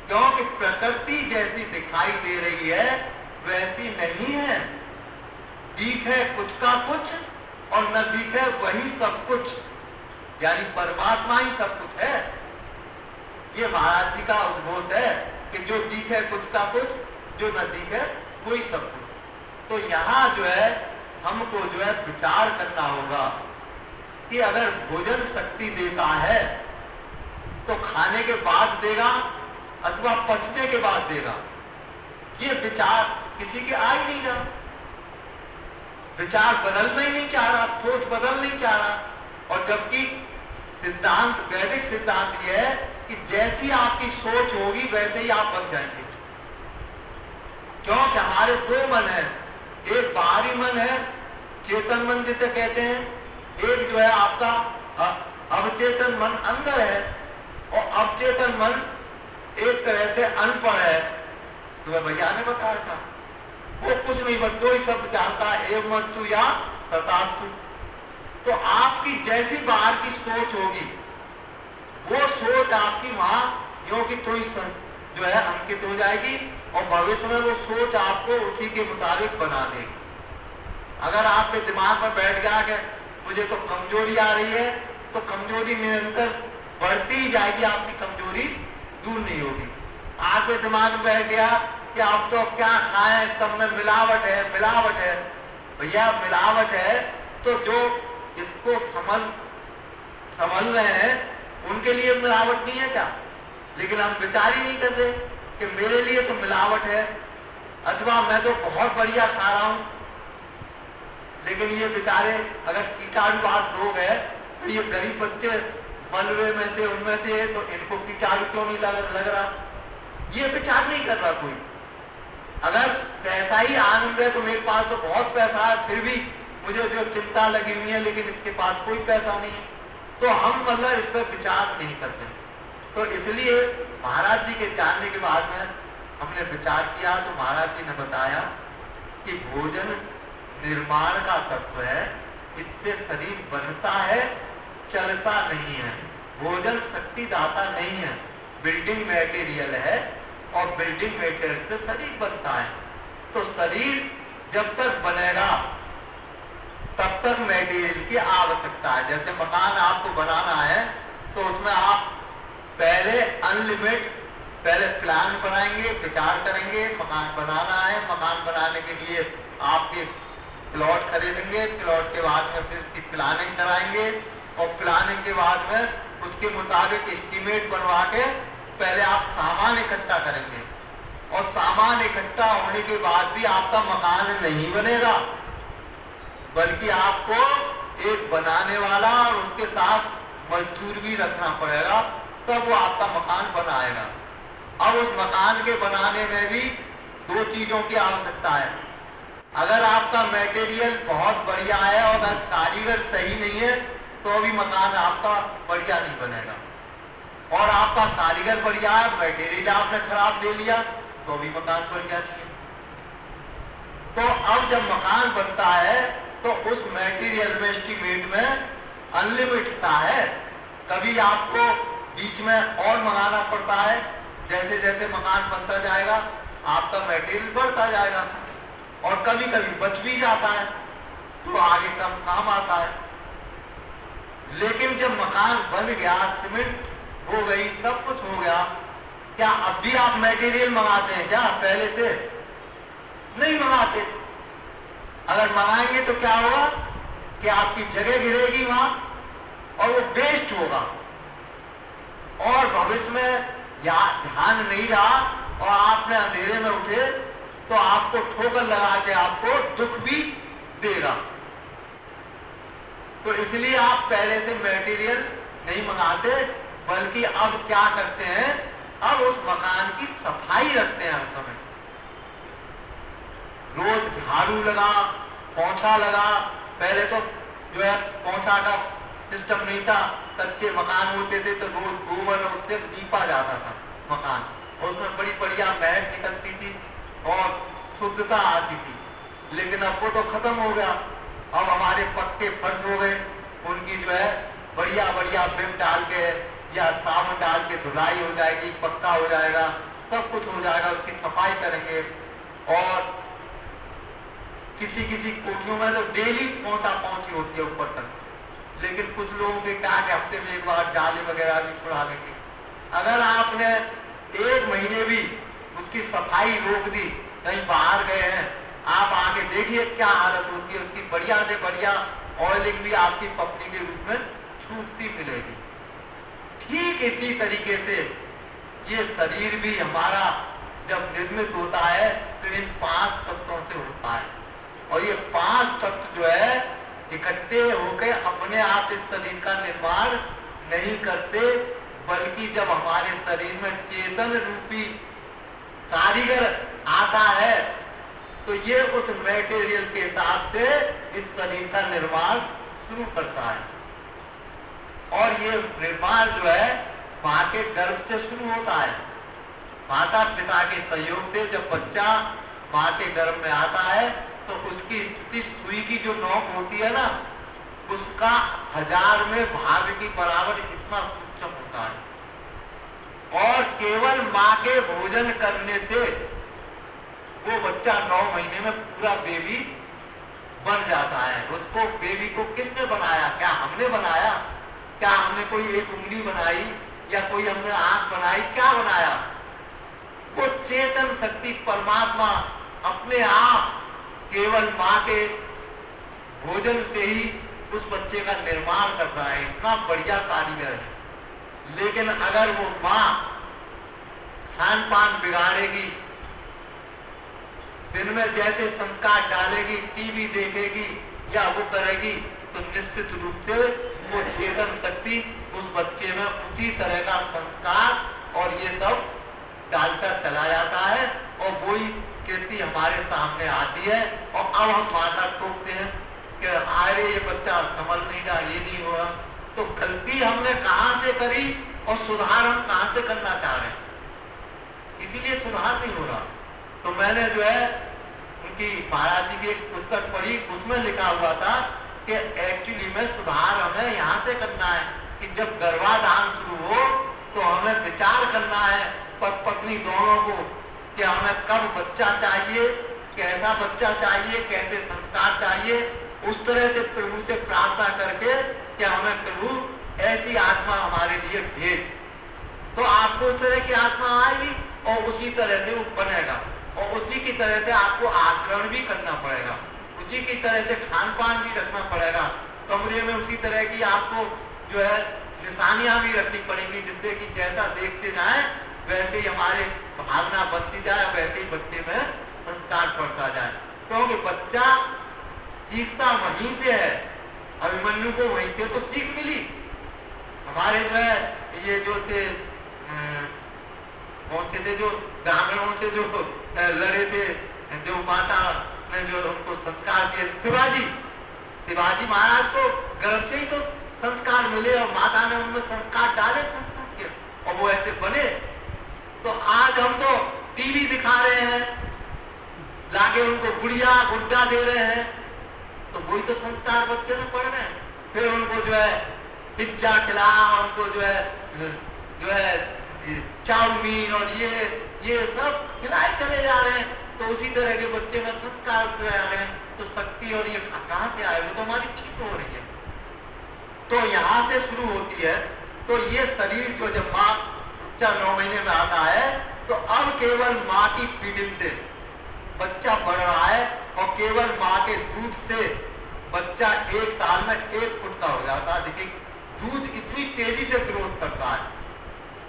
क्योंकि प्रकृति जैसी दिखाई दे रही है वैसी नहीं है। दिखे कुछ का कुछ और न दिखे वही सब कुछ, यानी परमात्मा ही सब कुछ है। ये महाराज जी का उद्घोष है कि जो दिखे कुछ का कुछ, जो न दिखे वही सब कुछ। तो यहाँ जो है हमको जो है विचार करना होगा कि अगर भोजन शक्ति देता है तो खाने के बाद देगा अथवा पचने के बाद देगा, ये विचार किसी के आ ही नहीं रहा। विचार बदलना ही नहीं चाह रहा, सोच बदल नहीं चाह रहा। और जबकि सिद्धांत, वैदिक सिद्धांत यह है कि जैसी आपकी सोच होगी वैसे ही आप बन जाएंगे। क्योंकि हमारे दो मन है, एक बाहरी मन है चेतन मन जिसे कहते हैं, एक जो है आपका अवचेतन मन अंदर है। और अवचेतन मन एक तरह से अनपढ़ है, तो भैया ने बताया था, वो कुछ नहीं बस दो ही शब्द जानता है, एवं वस्तु या तथास्तु। तो आपकी जैसी बाहर की सोच होगी वो सोच आपकी वहां योगी तो जो है अंकित हो जाएगी और भविष्य में वो सोच आपको उसी के मुताबिक बना देगी। अगर आपके दिमाग में बैठ गया कि मुझे तो कमजोरी आ रही है, तो कमजोरी निरंतर बढ़ती ही जाएगी, आपकी कमजोरी दूर नहीं होगी। आपके दिमाग में बैठ गया कि आप तो क्या खाएं, सब में मिलावट है, मिलावट है। भैया मिलावट है तो जो इसको समझ रहे हैं उनके लिए मिलावट नहीं है क्या? लेकिन हम विचार ही नहीं कर रहे कि मेरे लिए तो मिलावट है, अथवा मैं तो बहुत बढ़िया खा रहा हूं। लेकिन ये बेचारे अगर कीटाणुवाद रोग है तो ये गरीब बच्चे मलबे में से उनमें से है, तो इनको कीटाणु क्यों नहीं लग रहा? ये विचार नहीं कर रहा कोई। अगर पैसा ही आनंद है तो मेरे पास तो बहुत पैसा है, फिर भी मुझे जो चिंता लगी हुई है, लेकिन इसके पास कोई पैसा नहीं है, तो हम मतलब इस पर विचार नहीं करते। तो इसलिए महाराज जी के जानने के बाद में हमने विचार किया, तो महाराज जी ने बताया कि भोजन निर्माण का तत्व है, इससे शरीर बनता है, चलता नहीं है। भोजन शक्ति दाता नहीं है, बिल्डिंग मटेरियल है, और बिल्डिंग मटेरियल से शरीर बनता है। तो शरीर जब तक बनेगा तब तक मटेरियल की आवश्यकता है। जैसे मकान आपको बनाना है तो उसमें आप पहले अनलिमिट पहले प्लान बनाएंगे, विचार करेंगे, मकान बनाना है, मकान बनाने के लिए आपके प्लॉट खरीदेंगे, प्लॉट के बाद में फिर उसकी प्लानिंग कराएंगे, और प्लानिंग के बाद में उसके मुताबिक एस्टीमेट बनवा के पहले आप सामान इकट्ठा करेंगे, और सामान इकट्ठा होने के बाद भी आपका मकान नहीं बनेगा, बल्कि आपको एक बनाने वाला और उसके साथ मजदूर भी रखना पड़ेगा, तब वो आपका मकान बनाएगा। अब उस मकान के बनाने में भी दो चीजों की आवश्यकता है। अगर आपका मटेरियल बहुत बढ़िया है और अगर कारीगर सही नहीं है तो भी मकान आपका बढ़िया नहीं बनेगा, और आपका कारीगर बढ़िया है, मटेरियल आपने खराब ले लिया तो भी मकान बढ़िया नहीं है। तो अब जब मकान बनता है तो उस मटेरियल में एस्टीमेट में अनलिमिटेड है, कभी आपको बीच में और मंगाना पड़ता है। जैसे जैसे मकान बनता जाएगा आपका मटेरियल बढ़ता जाएगा, और कभी कभी बच भी जाता है तो आगे कम काम आता है। लेकिन जब मकान बन गया, सीमेंट हो गई, सब कुछ हो गया, क्या अब भी आप मटेरियल मंगाते हैं क्या? पहले से नहीं मंगाते। अगर मंगाएंगे तो क्या होगा कि आपकी जगह गिरेगी वहां और वो वेस्ट होगा, और भविष्य में ध्यान नहीं रहा और आपने अंधेरे में उठे तो आपको ठोकर लगा के आपको दुख भी देगा। तो इसलिए आप पहले से मटेरियल नहीं मंगाते, बल्कि अब क्या करते हैं, अब उस मकान की सफाई रखते हैं हर समय। रोज झाड़ू लगा, पोंछा लगा। पहले तो जो है पोंछा का सिस्टम नहीं था, कच्चे मकान होते थे तो रोज गोबर उससे लीपा जाता था मकान, और उसमें बड़ी बढ़िया मैट निकलती थी, और शुद्धता आती थी, लेकिन अब वो तो खत्म हो गया। अब हमारे पक्के फर्श हो गए, उनकी जो है बढ़िया बढ़िया बिम डाल के या साबुन डाल के धुलाई हो जाएगी, पक्का हो जाएगा, सब कुछ हो जाएगा, उसकी सफाई करेंगे। और किसी किसी कोठियों में तो डेली पहुंची होती है ऊपर तक, लेकिन कुछ लोगों के क्या कि हफ्ते में एक बार जाली वगैरह भी छुड़ा देंगे। अगर आपने एक महीने भी उसकी सफाई रोक दी, कहीं बाहर गए हैं, आप आके देखिए क्या हालत होती है उसकी। बढ़िया से बढ़िया ऑयलिंग भी आपकी पपड़ी के रूप में छूटती मिलेगी। ठीक इसी तरीके से ये शरीर भी हमारा जब निर्मित होता है तो इन 5 तत्वों से होता है, और ये 5 तत्व जो है इकट्ठे होकर अपने आप इस शरीर का निर्माण नहीं करते, बल्कि जब हमारे शरीर में चेतन रूपी कारीगर आता है तो ये उस मटेरियल के हिसाब से इस शरीर का निर्माण शुरू करता है। और ये निर्माण जो है मां के गर्भ से शुरू होता है। माता पिता के सहयोग से जब बच्चा मां के गर्भ में आता है तो उसकी स्थिति सुई की जो नोक होती है ना, उसका 1000 में भाग की बराबर इतना सूक्ष्म होता है। और केवल मां के भोजन करने से वो बच्चा 9 महीने में पूरा बेबी बन जाता है। उसको बेबी को किसने बनाया? क्या हमने बनाया? क्या हमने कोई एक उंगली बनाई या कोई हमने आंख बनाई? क्या बनाया? वो चेतन शक्ति परमात्मा अपने आप केवल मां के भोजन से ही उस बच्चे का निर्माण कर रहा है। इतना बढ़िया कारीगर है। लेकिन अगर वो मां खान पान बिगाड़ेगी, दिन में जैसे संस्कार डालेगी, टीवी देखेगी या वो करेगी, तो निश्चित रूप से वो चेतन शक्ति उस बच्चे में उसी तरह का संस्कार और ये सब डालता चला जाता है, और वही कृति हमारे सामने आती है। और अब हम माथा ठोकते हैं कि अरे ये बच्चा समझ नहीं रहा, ये नहीं हो रहा। तो गलती हमने कहां से करी और सुधार हम कहां से करना चाह रहे हैं, इसीलिए सुधार नहीं हो रहा। तो मैंने जो है उनकी महाराज जी की एक पुस्तक पढ़ी, उसमें लिखा हुआ था कि एक्चुअली में सुधार हमें यहाँ से करना है कि जब गर्भाधान शुरू हो तो हमें विचार करना है पति पत्नी दोनों को कि हमें कब बच्चा चाहिए, कैसा बच्चा चाहिए, कैसे संस्कार चाहिए। उस तरह से प्रभु से प्रार्थना करके कि हमें प्रभु ऐसी आत्मा हमारे लिए भेज, तो आपको उस तरह की आत्मा आएगी और उसी तरह से वो बनेगा, और उसी की तरह से आपको आचरण भी करना पड़ेगा, उसी की तरह से खान पान भी रखना पड़ेगा। कमरे में उसी तरह की आपको जो है निशानियां भी रखनी पड़ेंगी, जिससे कि जैसा देखते जाए वैसे ही हमारे भावना बनती जाए, वैसे ही बच्चे में संस्कार पड़ता जाए। क्योंकि बच्चा सीखता वहीं से है। अभिमन्यु को वहीं से तो सीख मिली। हमारे जो है ये जो थे कौन से थे जो ब्राह्मणों से जो लड़े थे, जो माता ने जो उनको संस्कार दिए, शिवाजी महाराज को गर्भ से ही तो संस्कार मिले और माता ने उनमें संस्कार डाले और वो ऐसे बने। तो आज हम तो टीवी दिखा रहे हैं, लागे उनको गुड़िया गुड्डा दे रहे हैं, तो वही तो संस्कार बच्चे में पड़ रहे हैं। फिर उनको जो है पिज्जा खिला, उनको जो है चाउमीन और ये सब खिलाए चले जा रहे हैं, तो उसी तरह के बच्चे में संस्कार आ रहे हैं। तो शक्ति और ये कहां से आए? वो तो हमारी ठीक हो रही है। तो यहां से शुरू होती है। तो ये शरीर जो जब माँ बच्चा 9 महीने में आता है, तो अब केवल माँ की फीडिंग से बच्चा बढ़ रहा है, और केवल माँ के दूध से बच्चा 1 साल में 1 फुट का हो जाता है। देखिए दूध इतनी तेजी से ग्रोथ करता है,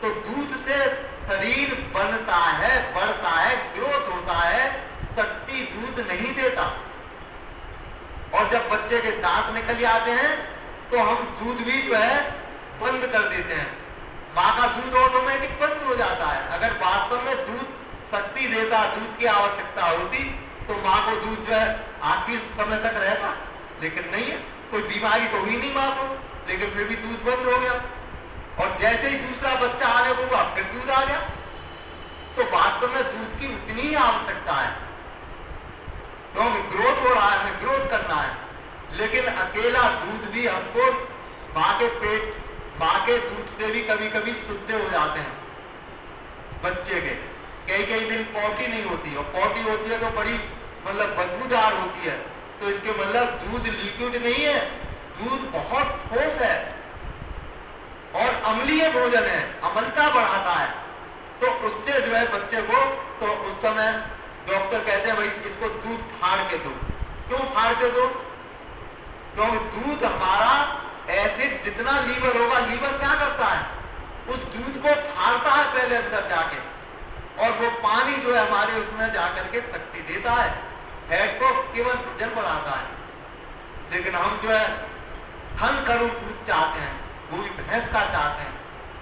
तो दूध से शरीर बनता है, बढ़ता है, ग्रोथ होता है। शक्ति दूध नहीं देता। और जब बच्चे के दांत निकल जाते हैं तो हम दूध भी जो है बंद कर देते हैं। माँ का दूध ऑटोमेटिक बंद हो जाता है। अगर वास्तव में दूध शक्ति देता, दूध की आवश्यकता होती, तो माँ को दूध जो है आखिर समय तक रहता, लेकिन नहीं है। कोई बीमारी तो हुई नहीं माँ को, लेकिन फिर भी दूध बंद हो गया। और जैसे ही दूसरा बच्चा आने को हुआ, फिर दूध आ गया। तो वास्तव में दूध की उतनी ही आवश्यकता है, क्योंकि ग्रोथ हो रहा है, हमें ग्रोथ करना है। लेकिन अकेला दूध भी हमको माँ के दूध से भी कभी कभी शुद्ध हो जाते हैं बच्चे के। कई दिन पॉटी नहीं होती, और पॉटी होती है तो बड़ी मतलब बदबूदार होती है, तो इसके मतलब दूध लिक्विड नहीं है, दूध बहुत ठोस है और अम्लीय भोजन है, अम्लता बढ़ाता है। तो उससे जो है बच्चे को, तो उस समय डॉक्टर कहते हैं भाई इसको दूध फाड़ के दो। क्यों फाड़ के दो? क्योंकि दूध हमारा एसिड जितना लीवर होगा, लीवर क्या करता है, उस दूध को फाड़ता है पहले अंदर जाके, और वो पानी जो है हमारे उसमें जाकर के शक्ति देता है, फैट को केवल वजन बढ़ाता है। लेकिन हम जो है घन करू दूध चाहते हैं, वो भी भैंस का चाहते हैं,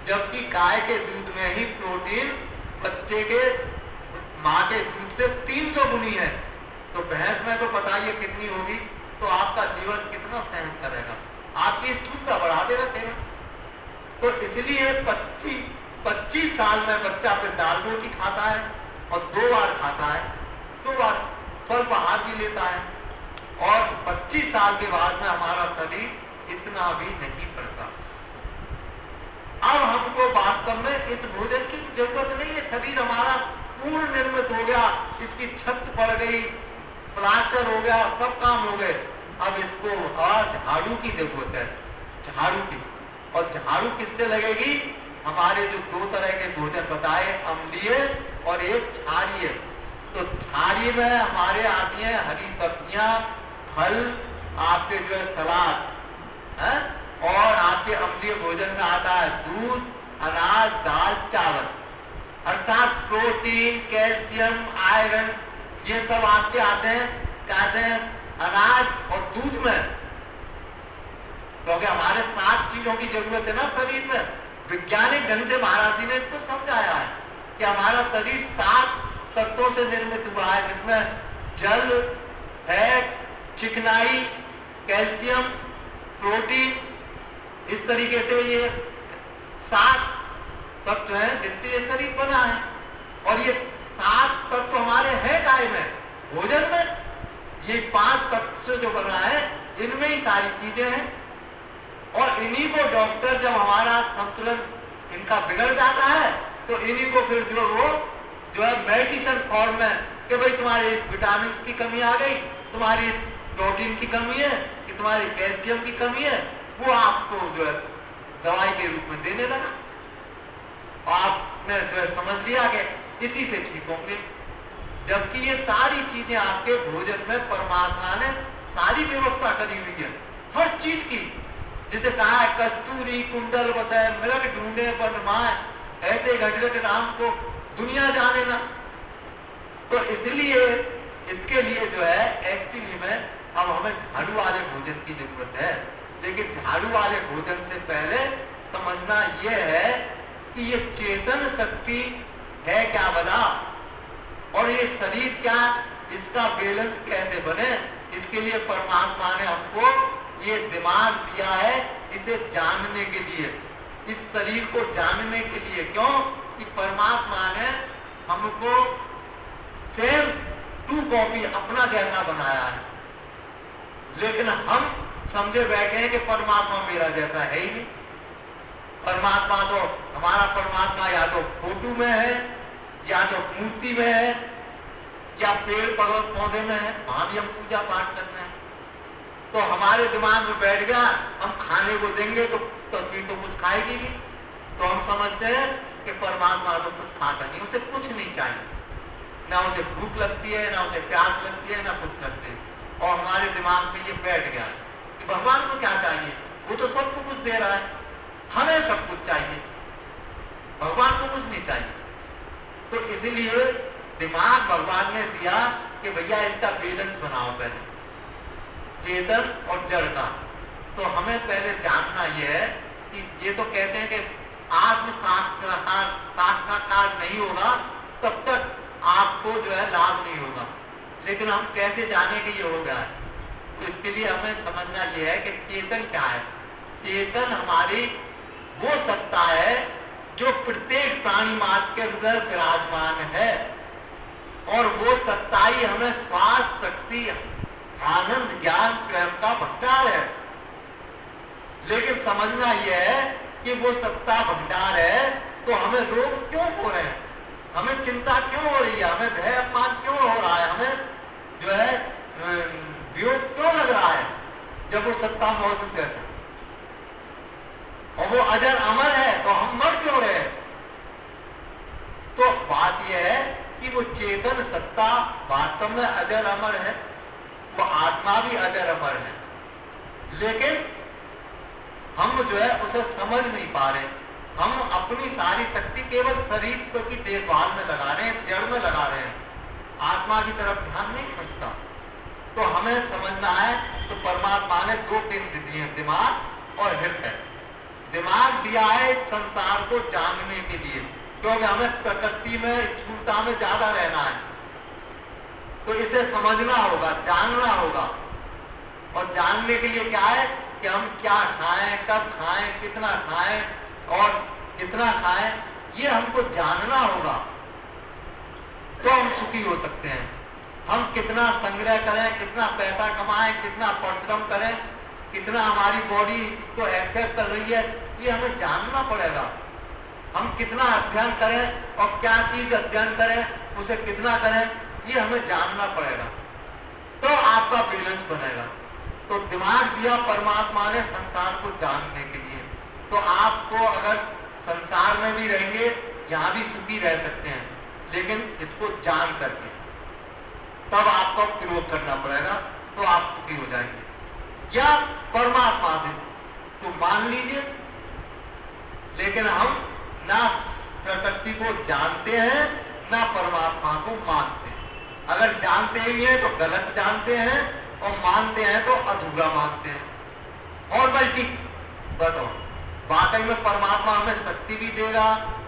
जबकि गाय के दूध में ही प्रोटीन बच्चे के माँ के दूध से 300 गुनी है। तो भैंस में तो बताइए कितनी होगी, तो आपका लीवर कितना सहन करेगा, आपकी स्थूलता बढ़ा देगा केवल। तो इसलिए 25 साल में बच्चा फिर दाल रोटी खाता है और 2 बार खाता है, 2 बार फल आहार भी लेता है, और 25 साल के बाद में हमारा शरीर इतना भी नहीं पड़ता। अब हमको वास्तव में इस भोजन की जरूरत नहीं है, शरीर हमारा पूर्ण निर्मित हो गया, इसकी छत पड़ गई, प्लास्टर हो गया, सब काम हो गए। अब इसको झाड़ू की जरूरत है, झाड़ू की। और झाड़ू किससे लगेगी? हमारे जो 2 तरह के भोजन बताए, अम्लीय और एक क्षारीय। तो क्षारीय में हमारे आती है हरी सब्जियां, फल, आपके जो है सलाद है, और आपके अम्लीय भोजन में आता है दूध, अनाज, दाल, चावल, अर्थात प्रोटीन, कैल्शियम, आयरन, ये सब आपके आते हैं, कहते हैं अनाज और दूध में। क्योंकि हमारे 7 चीजों की जरूरत है ना शरीर में। वैज्ञानिक ढंग से महाराज जी ने इसको समझाया है कि हमारा शरीर 7 तत्वों से निर्मित हुआ है, जिसमें जल, फैट, चिकनाई, कैल्शियम, प्रोटीन, इस तरीके से ये 7 तत्व हैं जिनसे ये शरीर बना है। और ये 7 तत्व हमारे हैं काय में? भोजन में। ये 5 तत्व से जो बना है, इनमें ही सारी चीजें हैं। और इन्हीं को डॉक्टर जब हमारा संतुलन इनका बिगड़ जाता है, तो इन्हीं को फिर जो है मेडिसिन फॉर्म में, कि भाई तुम्हारे इस विटामिन की कमी आ गई, तुम्हारी इस प्रोटीन की कमी है, कि तुम्हारी कैल्शियम की कमी है, वो आपको जो है दवाई के रूप में देने लगा। आपने जो है समझ लिया कि इसी से ठीक होंगे। जबकि ये सारी चीजें आपके भोजन में परमात्मा ने सारी व्यवस्था करी हुई है, हर चीज की। जिसे कहा है कस्तूरी कुंडल बसाए मृग ढूंढे बन माए, ऐसे घट राम को दुनिया जाने ना। तो इसलिए इसके लिए जो है एक्चुअली में अब हमें झाड़ू वाले भोजन की जरूरत है। लेकिन झाड़ू वाले भोजन से पहले समझना यह है कि ये चेतन शक्ति है क्या बना, और ये शरीर क्या, इसका बैलेंस कैसे बने, इसके लिए परमात्मा ने हमको ये दिमाग दिया है, इसे जानने के लिए, इस शरीर को जानने के लिए। क्यों कि परमात्मा ने हमको सेम 2 कॉपी अपना जैसा बनाया है, लेकिन हम समझे बैठे हैं कि परमात्मा मेरा जैसा है ही नहीं। परमात्मा तो हमारा परमात्मा या तो फोटो में है, या तो मूर्ति में है, या पेड़ पर्वत पौधे में है, वहां भी हम पूजा पाठ करते हैं। तो हमारे दिमाग में बैठ गया, हम खाने को देंगे तो तस्वीर तो कुछ खाएगी नहीं, तो हम समझते हैं कि परमात्मा तो कुछ खाता नहीं, उसे कुछ नहीं चाहिए, ना उसे भूख लगती है, ना उसे प्यास लगती है, ना कुछ करते हैं। और हमारे दिमाग में ये बैठ गया कि भगवान को क्या चाहिए, वो तो सबको कुछ दे रहा है, हमें सब कुछ चाहिए, भगवान को कुछ नहीं चाहिए। तो इसलिए दिमाग भगवान ने दिया कि भैया इसका बैलेंस बनाओ पहले, चेतन और जड़ का। तो हमें पहले जानना यह है कि ये तो कहते हैं कि आत्म साक्षात्कार नहीं होगा तब तक आपको जो है लाभ नहीं होगा। लेकिन हम कैसे जाने कि ये हो गया है, तो इसके लिए हमें समझना यह है कि चेतन क्या है। चेतन हमारी वो सत्ता है जो प्रत्येक प्राणी मात्र के अंदर विराजमान है, और वो सत्ता ही हमें श्वास, शक्ति, आनंद, ज्ञान, प्रेम का भंडार है। लेकिन समझना यह है कि वो सत्ता भंडार है तो हमें रोग क्यों हो रहे हैं, हमें चिंता क्यों हो रही है, हमें भय अपमान क्यों हो रहा है, हमें जो है वियोग क्यों लग रहा है, जब वो सत्ता मौजूद है और वो अजर अमर है तो हम मर क्यों रहे हैं। तो बात यह है कि वो चेतन सत्ता वास्तव में अजर अमर है, वो आत्मा भी अजर अमर है, लेकिन हम जो है उसे समझ नहीं पा रहे। हम अपनी सारी शक्ति केवल शरीर की देखभाल में लगा रहे हैं, जड़ में लगा रहे हैं, आत्मा की तरफ ध्यान नहीं पहुंचता। तो हमें समझना है, तो परमात्मा ने दो केंद्र दिए हैं, दिमाग और हृदय। दिमाग दिया है संसार को जानने के लिए, क्योंकि हमें प्रकृति में, स्थूलता में ज्यादा रहना है, तो इसे समझना होगा, जानना होगा। और जानने के लिए क्या है कि हम क्या खाएं, कब खाएं, कितना खाएं और कितना खाएं, ये हमको जानना होगा, तो हम सुखी हो सकते हैं। हम कितना संग्रह करें, कितना पैसा कमाएं, कितना परिश्रम करें, कितना हमारी बॉडी इसको एक्सेप्ट कर रही है, ये हमें जानना पड़ेगा। हम कितना अध्ययन करें और क्या चीज अध्ययन करें, उसे कितना करें, ये हमें जानना पड़ेगा, तो आपका बैलेंस बनेगा। तो दिमाग दिया परमात्मा ने संसार को जानने के लिए, तो आपको अगर संसार में भी रहेंगे, यहाँ भी सुखी रह सकते हैं, लेकिन इसको जान करके, तब आपको विरोध करना पड़ेगा, तो आप सुखी हो जाएंगे। या परमात्मा से तो मान लीजिए, लेकिन हम ना प्रकृति को जानते हैं, ना परमात्मा को मानते हैं। अगर जानते भी हैं तो गलत जानते हैं, और मानते हैं तो अधूरा मानते हैं। और बल्कि बताओ, वाकई में परमात्मा हमें शक्ति भी देगा,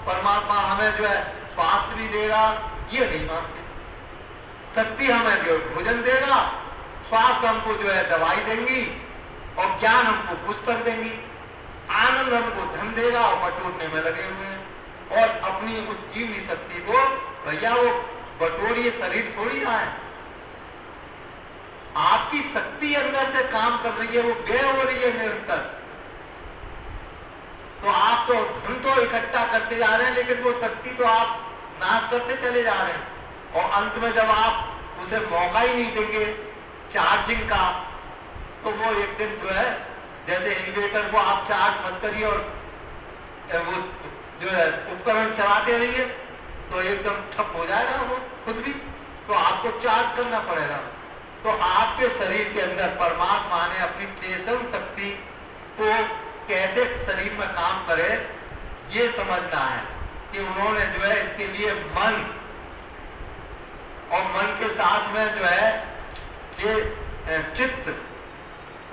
परमात्मा हमें जो है स्वास्थ्य भी देगा, ये नहीं मानते। शक्ति हमें जो भोजन देगा, स्वास्थ्य हमको जो है दवाई देंगी, और ज्ञान हमको पुस्तक देंगी, आनंद हमको धन देगा, और बटोरने में लगे हुए हैं। और अपनी उस जीवनी शक्ति को भैया वो बटोरिए, शरीर थोड़ी ना है, आपकी शक्ति अंदर से काम कर रही है, वो व्यय हो रही है निरंतर। तो आप तो धन तो इकट्ठा करते जा रहे हैं, लेकिन वो शक्ति तो आप नाश करते चले जा रहे हैं। और अंत में जब आप उसे मौका ही नहीं देंगे चार्जिंग का, तो वो एक दिन जो है, जैसे इन्वर्टर को आप चार्ज मत करिए और वो जो है उपकरण चलाते रहिए, तो एकदम ठप हो जाएगा वो खुद भी, तो आपको चार्ज करना पड़ेगा। तो आपके शरीर के अंदर परमात्मा ने अपनी चेतन शक्ति को कैसे शरीर में काम करे, ये समझना है कि उन्होंने जो है इसके लिए मन, और मन के साथ में जो है चित्त,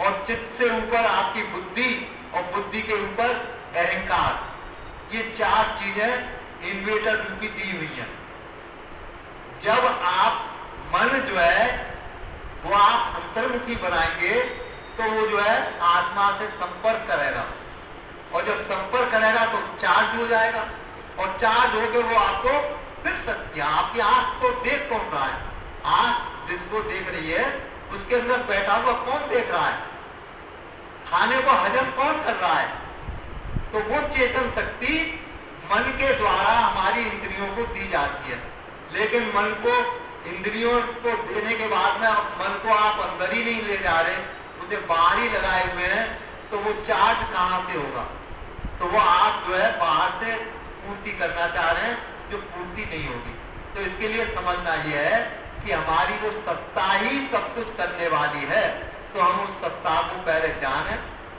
और चित्त से ऊपर आपकी बुद्धि, और बुद्धि के ऊपर अहंकार, ये चार चीजें इन्वर्टर रूपी दी हुई है। जब आप मन जो है वो आप अंतर्मुखी बनाएंगे, तो वो जो है आत्मा से संपर्क करेगा, और जब संपर्क करेगा तो चार्ज हो जाएगा, और चार्ज होकर वो आपको फिर सकती है। आपकी आंख को देख कौन रहा है, आंख जिसको देख रही है उसके अंदर बैठा हुआ कौन देख रहा है, खाने को हजम कौन कर रहा है। तो वो चेतन शक्ति मन के द्वारा हमारी इंद्रियों को दी जाती है, लेकिन मन को, इंद्रियों को देने के बाद में मन को आप अंदर ही नहीं ले जा रहे, उसे बाहर ही लगाए हुए हैं, तो वो चार्ज कहाँ से होगा। तो वो आप जो है बाहर से पूर्ति करना चाह रहे हैं, जो पूर्ति नहीं होगी। तो इसके लिए समझना यह है कि हमारी वो सत्ता ही सब कुछ करने वाली है, तो हम उस सत्ता को पहले जाने,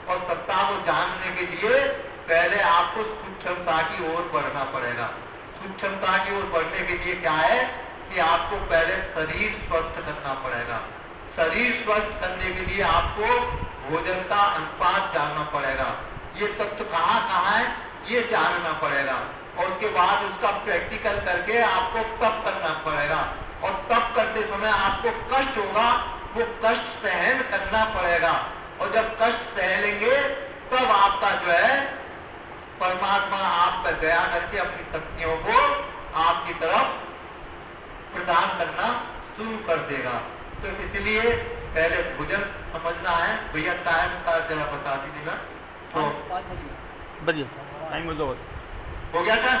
और सत्ता को जानने के लिए पहले आपको सूक्ष्मता की ओर बढ़ना पड़ेगा। सूक्ष्मता की ओर बढ़ने के लिए क्या है कि आपको पहले शरीर स्वस्थ करना पड़ेगा। शरीर स्वस्थ करने के लिए आपको भोजन का अनुपात जानना पड़ेगा, ये तत्व कहाँ कहाँ है ये जानना पड़ेगा, और उसके बाद उसका प्रैक्टिकल करके आपको तप करना पड़ेगा। और तप करते समय आपको कष्ट होगा, वो कष्ट सहन करना पड़ेगा, और जब कष्ट सह लेंगे तब आपका जो है परमात्मा आपको पर दया करके अपनी शक्तियों को आपकी तरफ प्रदान करना शुरू कर देगा। तो इसलिए पहले भोजन समझना है। भैया टाइम का जरा बता दीजिएगा। तो बढ़िया टाइम हो तो हो गया था।